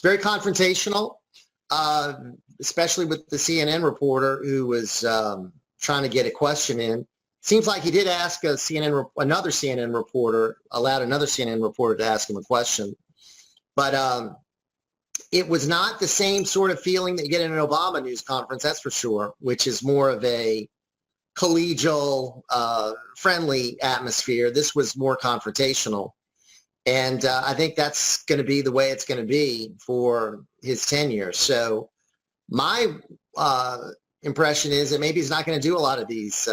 very confrontational, especially with the CNN reporter who was trying to get a question in. Seems like he did ask another CNN reporter, allowed another CNN reporter to ask him a question. But it was not the same sort of feeling that you get in an Obama news conference, that's for sure, which is more of a collegial, friendly atmosphere. This was more confrontational. And I think that's going to be the way it's going to be for his tenure. So my impression is that maybe he's not going to do a lot of these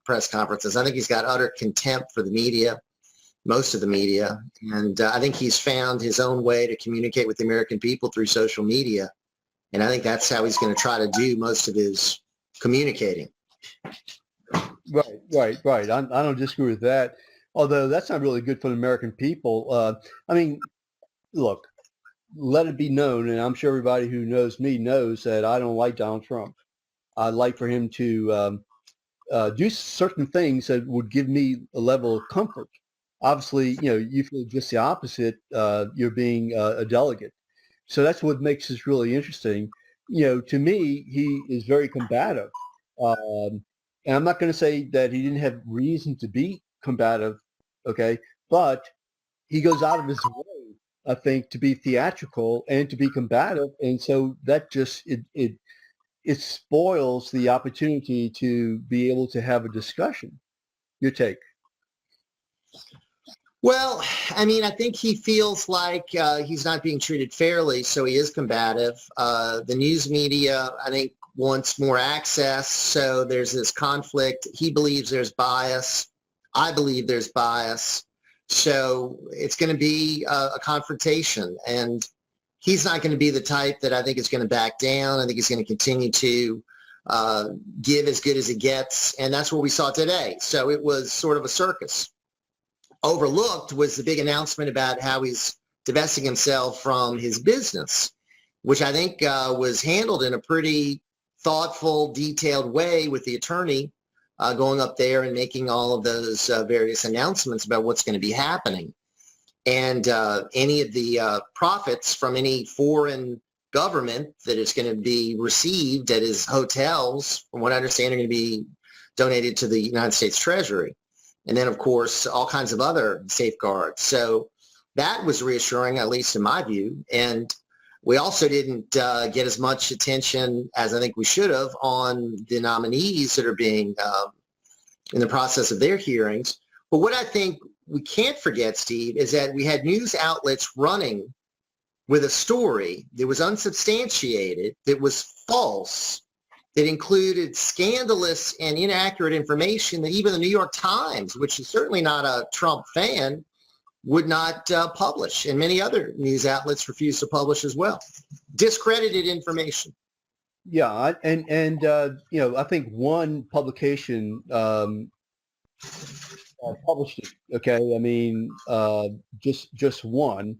press conferences. I think he's got utter contempt for the media, most of the media. And I think he's found his own way to communicate with the American people through social media. And I think that's how he's going to try to do most of his communicating. Right. I don't disagree with that. Although that's not really good for the American people. I mean, look, let it be known, and I'm sure everybody who knows me knows that I don't like Donald Trump. I'd like for him to do certain things that would give me a level of comfort. Obviously, you feel just the opposite. You're being a delegate. So that's what makes this really interesting. To me, he is very combative. And I'm not going to say that he didn't have reason to be combative, okay? But he goes out of his way, I think, to be theatrical and to be combative. And so that just, it spoils the opportunity to be able to have a discussion. Your take? Well, I mean, I think he feels like he's not being treated fairly, so he is combative. The news media, I think, wants more access, so there's this conflict. He believes there's bias. I believe there's bias. So it's going to be a confrontation, and he's not going to be the type that I think is going to back down. I think he's going to continue to give as good as it gets, and that's what we saw today. So it was sort of a circus. Overlooked was the big announcement about how he's divesting himself from his business, which I think was handled in a pretty thoughtful, detailed way with the attorney going up there and making all of those various announcements about what's going to be happening. And any of the profits from any foreign government that is going to be received at his hotels, from what I understand, are going to be donated to the United States Treasury. And then, of course, all kinds of other safeguards. So that was reassuring, at least in my view. And we also didn't get as much attention as I think we should have on the nominees that are being in the process of their hearings. But what I think we can't forget, Steve, is that we had news outlets running with a story that was unsubstantiated, that was false, that included scandalous and inaccurate information that even the New York Times, which is certainly not a Trump fan, would not publish. And many other news outlets refused to publish as well. Discredited information. Yeah, and I think one publication published it. Okay, I mean, just one.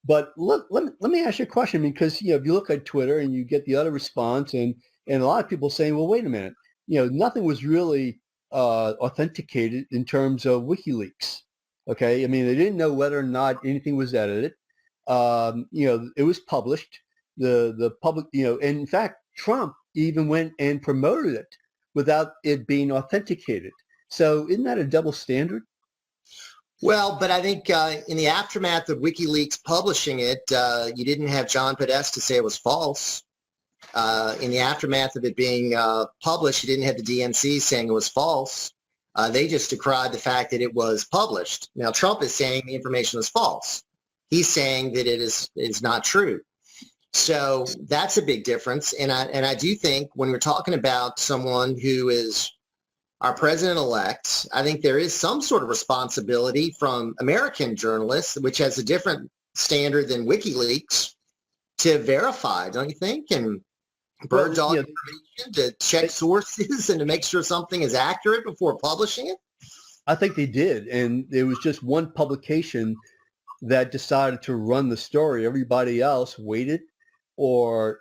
But look, let me ask you a question, because if you look at Twitter and you get the other response, and a lot of people saying, well, wait a minute, nothing was really authenticated in terms of WikiLeaks. Okay, I mean, they didn't know whether or not anything was edited. It was published. The public, and in fact, Trump even went and promoted it without it being authenticated. So isn't that a double standard? Well, but I think in the aftermath of WikiLeaks publishing it, you didn't have John Podesta say it was false. In the aftermath of it being published, you didn't have the DNC saying it was false. They just decried the fact that it was published. Now, Trump is saying the information is false. He's saying that it is not true. So that's a big difference. And I do think when we're talking about someone who is our president-elect, I think there is some sort of responsibility from American journalists, which has a different standard than WikiLeaks, to verify, don't you think? And bird dog information, to check sources and to make sure something is accurate before publishing it? I think they did. And there was just one publication that decided to run the story. Everybody else waited or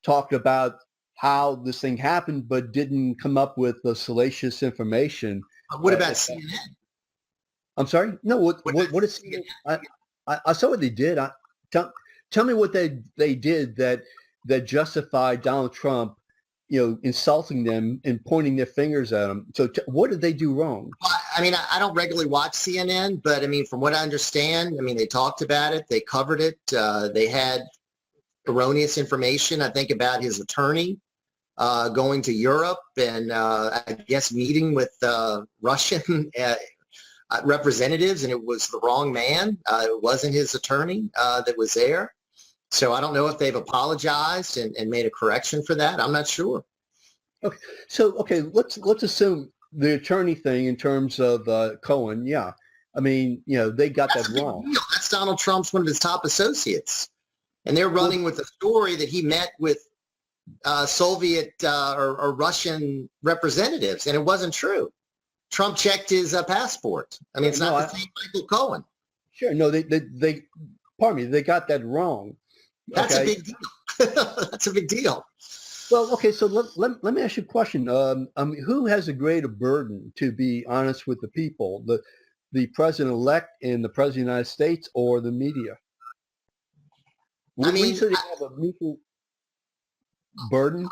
talked about how this thing happened, but didn't come up with the salacious information. What about CNN? I'm sorry? No, what is CNN? I saw what they did. To tell me what they did that justified Donald Trump, insulting them and pointing their fingers at them. So what did they do wrong? Well, I mean, I don't regularly watch CNN, but I mean, from what I understand, I mean, they talked about it, they covered it, they had erroneous information, I think, about his attorney going to Europe and I guess meeting with Russian representatives, and it was the wrong man. It wasn't his attorney that was there. So I don't know if they've apologized and made a correction for that. I'm not sure. Okay, so let's assume the attorney thing in terms of Cohen. Yeah, I mean, they got that wrong. Deal. That's Donald Trump's one of his top associates, and they're running with the story that he met with Soviet or Russian representatives, and it wasn't true. Trump checked his passport. I mean, it's not the same Michael Cohen. Sure, no, they pardon me, they got that wrong. That's a big deal. That's a big deal. Well, okay, so let me ask you a question. Who has a greater burden, to be honest with the people, the president-elect and the president of the United States, or the media? I mean, we should have a mutual burden.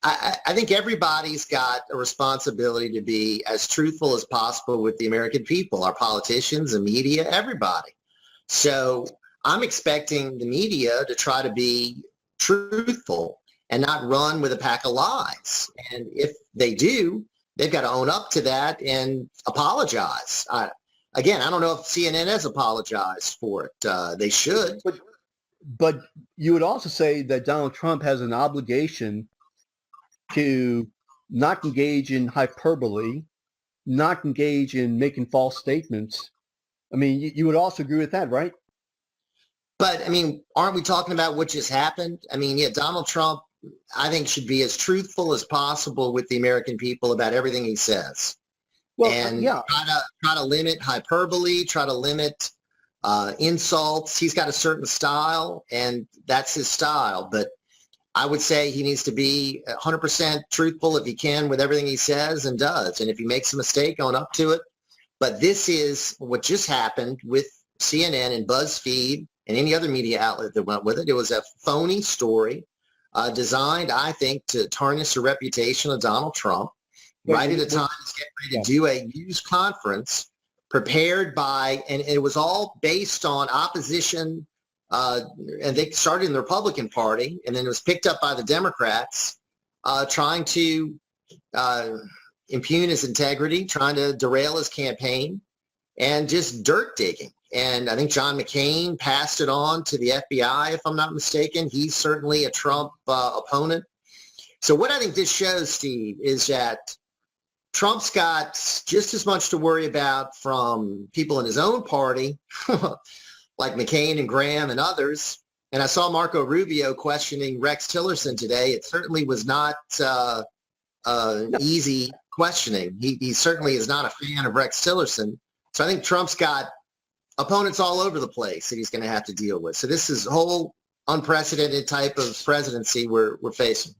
I think everybody's got a responsibility to be as truthful as possible with the American people, our politicians, the media, everybody. So I'm expecting the media to try to be truthful and not run with a pack of lies. And if they do, they've got to own up to that and apologize. Again, I don't know if CNN has apologized for it. They should. But you would also say that Donald Trump has an obligation to not engage in hyperbole, not engage in making false statements. I mean, you would also agree with that, right? But, I mean, aren't we talking about what just happened? I mean, yeah, Donald Trump, I think, should be as truthful as possible with the American people about everything he says. Well, and try to limit hyperbole, try to limit insults. He's got a certain style, and that's his style. But I would say he needs to be 100% truthful if he can with everything he says and does. And if he makes a mistake, own up to it. But this is what just happened with CNN and Buzzfeed and any other media outlet that went with it. It was a phony story designed, I think, to tarnish the reputation of Donald Trump. Right at a time he's getting ready to do a news conference prepared by, and it was all based on opposition, and they started in the Republican Party, and then it was picked up by the Democrats, trying to impugn his integrity, trying to derail his campaign, and just dirt digging. And I think John McCain passed it on to the FBI, if I'm not mistaken. He's certainly a Trump opponent. So what I think this shows, Steve, is that Trump's got just as much to worry about from people in his own party, like McCain and Graham and others. And I saw Marco Rubio questioning Rex Tillerson today. It certainly was not easy questioning. He certainly is not a fan of Rex Tillerson. So I think Trump's got opponents all over the place that he's going to have to deal with. So this is a whole unprecedented type of presidency we're facing.